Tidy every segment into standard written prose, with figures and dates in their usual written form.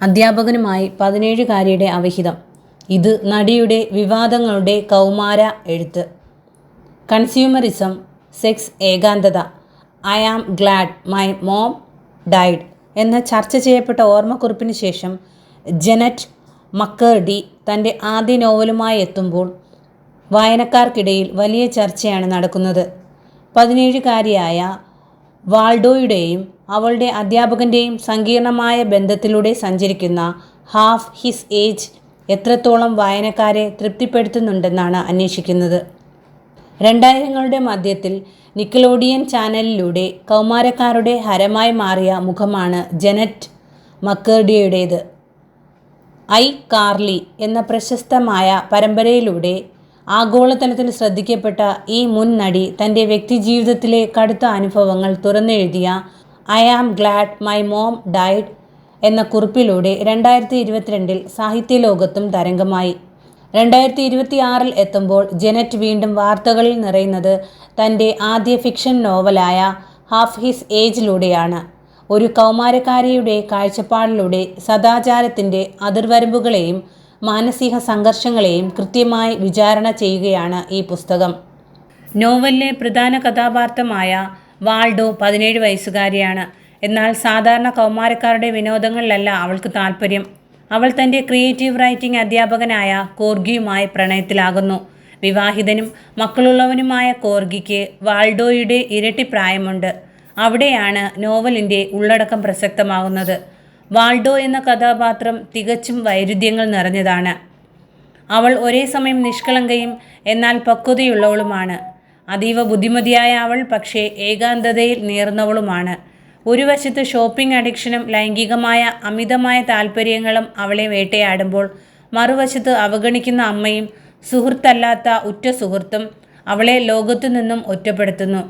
അധ്യാപകനുമായി 17-കാരിയുടെ അവിഹിതം. ഇത് നടിയുടെ വിവാദങ്ങളുടെ കൗമാര എഴുത്ത്. കൺസ്യൂമറിസം, സെക്സ്, ഏകാന്തത. I am glad my mom died എന്ന ചർച്ച ചെയ്യപ്പെട്ട ഓർമ്മക്കുറിപ്പിന് ശേഷം ജെനറ്റ് മക്കേർഡി തൻ്റെ ആദ്യ നോവലുമായി എത്തുമ്പോൾ വായനക്കാർക്കിടയിൽ വലിയ ചർച്ചയാണ് നടക്കുന്നത്. 17-കാരിയായ വാൾഡോയുടെയും അവളുടെ അധ്യാപകൻ്റെയും സങ്കീർണമായ ബന്ധത്തിലൂടെ സഞ്ചരിക്കുന്ന ഹാഫ് ഹിസ് ഏജ് എത്രത്തോളം വായനക്കാരെ തൃപ്തിപ്പെടുത്തുന്നുണ്ടെന്നാണ് അന്വേഷിക്കുന്നത്. 2000ങ്ങളുടെ മധ്യത്തിൽ നിക്കലോഡിയൻ ചാനലിലൂടെ കൗമാരക്കാരുടെ ഹരമായി മാറിയ മുഖമാണ് ജെനറ്റ് മക്കേർഡിയുടേത്. ഐ കാർലി എന്ന പ്രശസ്തമായ പരമ്പരയിലൂടെ ആഗോളതലത്തിൽ ശ്രദ്ധിക്കപ്പെട്ട ഈ മുൻ നടി തൻ്റെ വ്യക്തിജീവിതത്തിലെ കടുത്ത അനുഭവങ്ങൾ തുറന്നെഴുതിയ I am glad my mom died എന്ന കുറിപ്പിലൂടെ 2022 സാഹിത്യലോകത്തും തരംഗമായി. 2026 എത്തുമ്പോൾ ജെനറ്റ് വീണ്ടും വാർത്തകളിൽ നിറയുന്നത് തൻ്റെ ആദ്യ ഫിക്ഷൻ നോവലായ ഹാഫ് ഹിസ് ഏജിലൂടെയാണ്. ഒരു കൗമാരക്കാരിയുടെ കാഴ്ചപ്പാടിലൂടെ സദാചാരത്തിൻ്റെ അതിർവരമ്പുകളെയും മാനസിക സംഘർഷങ്ങളെയും കൃത്യമായി വിചാരണ ചെയ്യുകയാണ് ഈ പുസ്തകം. നോവലിലെ പ്രധാന കഥാപാത്രമായ വാൾഡോ 17 വയസ്സുകാരിയാണ്. എന്നാൽ സാധാരണ കൗമാരക്കാരുടെ വിനോദങ്ങളിലല്ല അവൾക്ക് താല്പര്യം. അവൾ തൻ്റെ ക്രിയേറ്റീവ് റൈറ്റിംഗ് അധ്യാപകനായ കോർഗിയുമായി പ്രണയത്തിലാകുന്നു. വിവാഹിതനും മക്കളുള്ളവനുമായ കോർഗിക്ക് വാൾഡോയുടെ ഇരട്ടി പ്രായമുണ്ട്. അവിടെയാണ് നോവലിൻ്റെ ഉള്ളടക്കം പ്രസക്തമാകുന്നത്. വാൾഡോ എന്ന കഥാപാത്രം തികച്ചും വൈരുദ്ധ്യങ്ങൾ നിറഞ്ഞതാണ്. അവൾ ഒരേ സമയം നിഷ്കളങ്കയും എന്നാൽ പക്വതയുള്ളവളുമാണ്. അതീവ ബുദ്ധിമതിയായ അവൾ പക്ഷേ ഏകാന്തതയിൽ നീർന്നവളുമാണ്. ഒരു വശത്ത് ഷോപ്പിംഗ് അഡിക്ഷനും ലൈംഗികമായ അമിതമായ താല്പര്യങ്ങളും അവളെ വേട്ടയാടുമ്പോൾ, മറുവശത്ത് അവഗണിക്കുന്ന അമ്മയും സുഹൃത്തല്ലാത്ത ഉറ്റ സുഹൃത്തും അവളെ ലോകത്തു നിന്നും ഒറ്റപ്പെടുത്തുന്നു.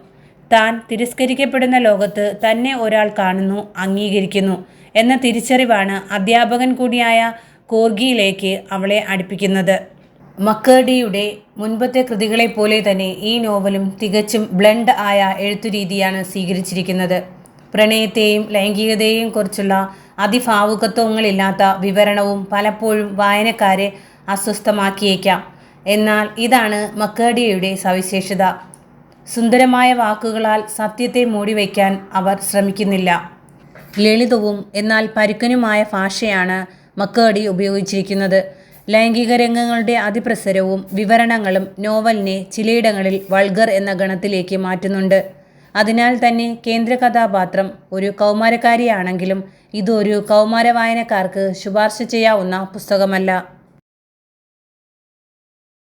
താൻ തിരസ്കരിക്കപ്പെടുന്ന ലോകത്ത് തന്നെ ഒരാൾ കാണുന്നു, അംഗീകരിക്കുന്നു എന്ന തിരിച്ചറിവാണ് അധ്യാപകൻ കൂടിയായ കോർഗിയിലേക്ക് അവളെ അടുപ്പിക്കുന്നത്. മക്കേർഡിയുടെ മുൻപത്തെ കൃതികളെപ്പോലെ തന്നെ ഈ നോവലും തികച്ചും ബ്ലണ്ട് ആയ എഴുത്തുരീതിയാണ് സ്വീകരിച്ചിരിക്കുന്നത്. പ്രണയത്തെയും ലൈംഗികതയെയും കുറിച്ചുള്ള അതിഭാവുകത്വങ്ങളില്ലാത്ത വിവരണവും പലപ്പോഴും വായനക്കാരെ അസ്വസ്ഥമാക്കിയേക്കാം. എന്നാൽ ഇതാണ് മക്കേർഡിയുടെ സവിശേഷത. സുന്ദരമായ വാക്കുകളാൽ സത്യത്തെ മൂടിവയ്ക്കാൻ അവർ ശ്രമിക്കുന്നില്ല. ലളിതവും എന്നാൽ പരുക്കനുമായ ഭാഷയാണ് മക്കേർഡി ഉപയോഗിച്ചിരിക്കുന്നത്. ലൈംഗിക രംഗങ്ങളുടെ അതിപ്രസരവും വിവരണങ്ങളും നോവലിനെ ചിലയിടങ്ങളിൽ വൾഗർ എന്ന ഗണത്തിലേക്ക് മാറ്റുന്നുണ്ട്. അതിനാൽ തന്നെ കേന്ദ്ര കഥാപാത്രം ഒരു കൗമാരക്കാരിയാണെങ്കിലും ഇതൊരു കൗമാര വായനക്കാർക്ക് ശുപാർശ ചെയ്യാവുന്ന പുസ്തകമല്ല.